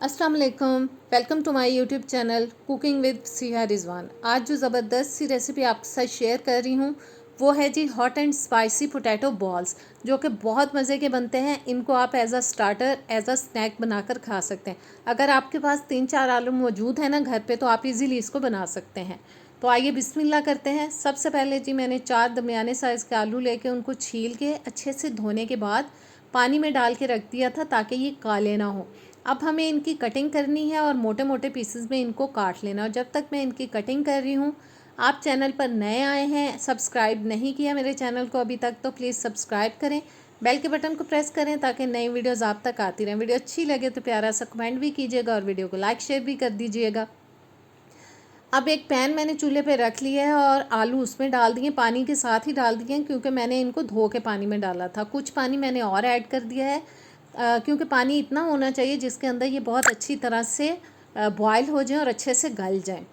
अस्सलाम वालेकुम, welcome to my YouTube channel cooking with Siya Rizwan. आज जो ज़बरदस्त सी रेसिपी आपके साथ शेयर कर रही हूँ वो है जी hot and spicy potato balls, जो कि बहुत मज़े के बनते हैं। इनको आप as a starter, as a snack बनाकर खा सकते हैं। अगर आपके पास 3-4 आलू मौजूद है ना घर पे, तो आप इजीली इसको बना सकते हैं। तो आइए बिस्मिल्लाह करते हैं। सबसे पहले जी मैंने 4 दरमियाने साइज़ के आलू लेके उनको छील के अच्छे से धोने के बाद पानी में डाल के रख दिया था ताकि ये काले ना हो। अब हमें इनकी कटिंग करनी है और मोटे मोटे पीसेस में इनको काट लेना। और जब तक मैं इनकी कटिंग कर रही हूँ, आप चैनल पर नए आए हैं, सब्सक्राइब नहीं किया मेरे चैनल को अभी तक, तो प्लीज़ सब्सक्राइब करें, बेल के बटन को प्रेस करें ताकि नई वीडियोज़ आप तक आती रहें। वीडियो अच्छी लगे तो प्यारा सा कमेंट भी कीजिएगा और वीडियो को लाइक शेयर भी कर दीजिएगा। अब एक पैन मैंने चूल्हे पे रख लिया है और आलू उसमें डाल दिए, पानी के साथ ही डाल दिए क्योंकि मैंने इनको धो के पानी में डाला था। कुछ पानी मैंने और ऐड कर दिया है क्योंकि पानी इतना होना चाहिए जिसके अंदर ये बहुत अच्छी तरह से बॉयल हो जाए और अच्छे से गल जाए।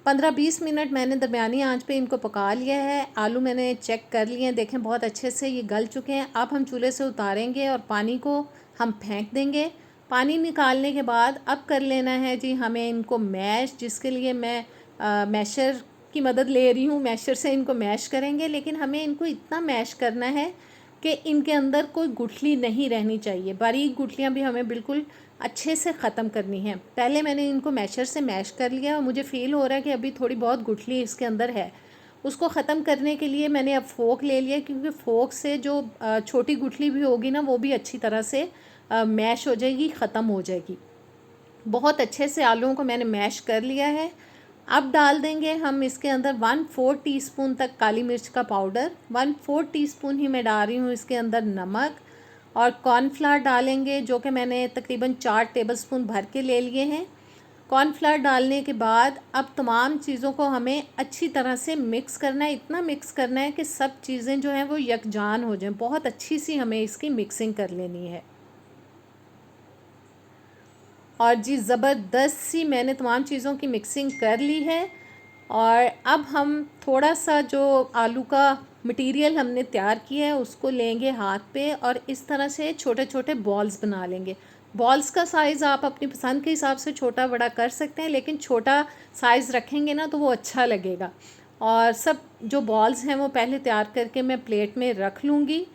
15-20 मिनट मैंने दरमियानी आंच पे इनको पका लिया है। आलू मैंने चेक कर लिए हैं, देखें बहुत अच्छे से ये गल चुके हैं। अब हम चूल्हे से उतारेंगे और पानी को हम फेंक देंगे। पानी निकालने के बाद अब कर लेना है जी हमें इनको मैश, जिसके लिए मैं मैशर की मदद ले रही हूँ। मैशर से इनको मैश करेंगे, लेकिन हमें इनको इतना मैश करना है कि इनके अंदर कोई गुठली नहीं रहनी चाहिए। बारीक गुठलियाँ भी हमें बिल्कुल अच्छे से ख़त्म करनी है। पहले मैंने इनको मैशर से मैश कर लिया और मुझे फ़ील हो रहा है कि अभी थोड़ी बहुत गुठली इसके अंदर है। उसको ख़त्म करने के लिए मैंने अब फ़ोक ले लिया, क्योंकि फ़ोक से जो छोटी गुठली भी होगी ना, वो भी अच्छी तरह से मैश हो जाएगी, ख़त्म हो जाएगी। बहुत अच्छे से आलूओं को मैंने मैश कर लिया है। अब डाल देंगे हम इसके अंदर 1/4 टीस्पून तक काली मिर्च का पाउडर, 1/4 टीस्पून ही मैं डाल रही हूँ इसके अंदर नमक, और कॉर्नफ्लावर डालेंगे जो कि मैंने तकरीबन 4 टेबलस्पून भर के ले लिए हैं। कॉर्नफ्लावर डालने के बाद अब तमाम चीज़ों को हमें अच्छी तरह से मिक्स करना है। इतना मिक्स करना है कि सब चीज़ें जो हैं वो यकजान हो जाएं। बहुत अच्छी सी हमें इसकी मिक्सिंग कर लेनी है। और जी ज़बरदस्त सी मैंने तमाम चीज़ों की मिक्सिंग कर ली है। और अब हम थोड़ा सा जो आलू का मटेरियल हमने तैयार किया है उसको लेंगे हाथ पे और इस तरह से छोटे छोटे बॉल्स बना लेंगे। बॉल्स का साइज़ आप अपनी पसंद के हिसाब से छोटा बड़ा कर सकते हैं, लेकिन छोटा साइज़ रखेंगे ना तो वो अच्छा लगेगा। और सब जो बॉल्स हैं वो पहले तैयार करके मैं प्लेट में रख लूँगी।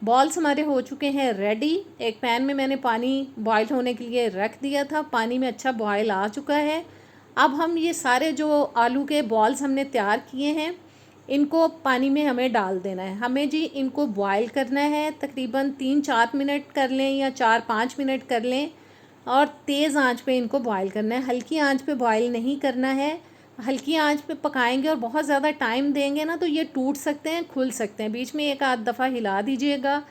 बॉल्स हमारे हो चुके हैं रेडी। एक पैन में मैंने पानी बॉईल होने के लिए रख दिया था, पानी में अच्छा बॉईल आ चुका है। अब हम ये सारे जो आलू के बॉल्स हमने तैयार किए हैं इनको पानी में हमें डाल देना है। हमें जी इनको बॉईल करना है, तकरीबन 3-4 मिनट कर लें या 4-5 मिनट कर लें, और तेज़ आंच पे इनको बॉईल करना है। हल्की आंच पे बॉईल नहीं करना है। हल्की आंच पे पकाएंगे और बहुत ज़्यादा टाइम देंगे ना तो ये टूट सकते हैं, खुल सकते हैं। बीच में एक आध दफ़ा हिला दीजिएगा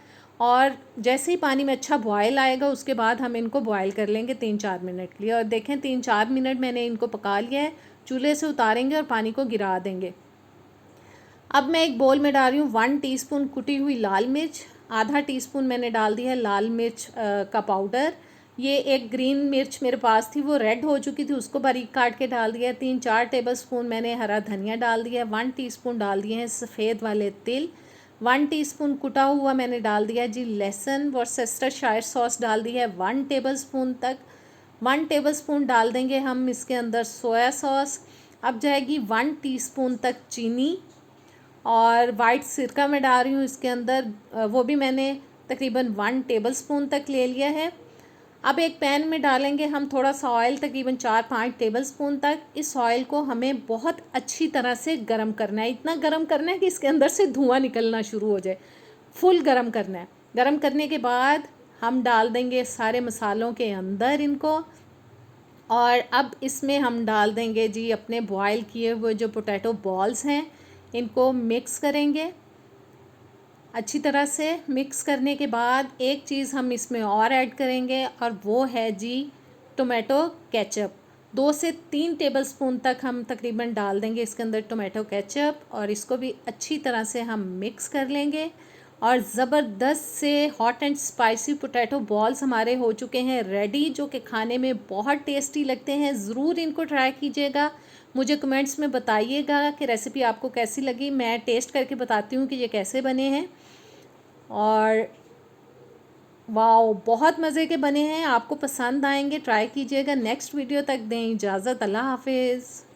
और जैसे ही पानी में अच्छा बॉयल आएगा उसके बाद हम इनको बॉयल कर लेंगे 3-4 मिनट के लिए। और देखें 3-4 मिनट मैंने इनको पका लिया है। चूल्हे से उतारेंगे और पानी को गिरा देंगे। अब मैं एक बोल में डाल रही हूँ 1 टीस्पून कुटी हुई लाल मिर्च, आधा टीस्पून मैंने डाल दिया है लाल मिर्च का पाउडर। ये एक ग्रीन मिर्च मेरे पास थी, वो रेड हो चुकी थी, उसको बारीक काट के डाल दिया। 3-4 टेबलस्पून मैंने हरा धनिया डाल दिया। 1 टीस्पून डाल दिए हैं सफ़ेद वाले तिल। 1 टीस्पून कुटा हुआ मैंने डाल दिया जी लहसुन। वर्सेस्टरशायर सॉस डाल दी है 1 टेबलस्पून तक। 1 टेबलस्पून डाल देंगे हम इसके अंदर सोया सॉस। अब जाएगी 1 टीस्पून तक चीनी। और वाइट सिरका मैं डाल रही हूँ इसके अंदर, वो भी मैंने तकरीबन 1 टेबलस्पून तक ले लिया है। अब एक पैन में डालेंगे हम थोड़ा सा ऑयल, तकरीबन 4-5 टेबलस्पून तक। इस ऑयल को हमें बहुत अच्छी तरह से गरम करना है। इतना गरम करना है कि इसके अंदर से धुआं निकलना शुरू हो जाए। फुल गरम करना है। गरम करने के बाद हम डाल देंगे सारे मसालों के अंदर इनको। और अब इसमें हम डाल देंगे जी अपने बॉयल किए हुए जो पोटैटो बॉल्स हैं, इनको मिक्स करेंगे अच्छी तरह से। मिक्स करने के बाद एक चीज़ हम इसमें और ऐड करेंगे और वो है जी टोमेटो केचप। 2 से 3 टेबलस्पून तक हम तकरीबन डाल देंगे इसके अंदर टोमेटो केचप, और इसको भी अच्छी तरह से हम मिक्स कर लेंगे। और ज़बरदस्त से hot and spicy potato balls हमारे हो चुके हैं रेडी, जो कि खाने में बहुत टेस्टी लगते हैं। ज़रूर इनको ट्राई कीजिएगा। मुझे कमेंट्स में बताइएगा कि रेसिपी आपको कैसी लगी। मैं टेस्ट करके बताती हूँ कि ये कैसे बने हैं। और वाओ, बहुत मज़े के बने हैं, आपको पसंद आएंगे, ट्राई कीजिएगा। नेक्स्ट वीडियो तक दें इजाज़त, अल्लाह हाफिज़।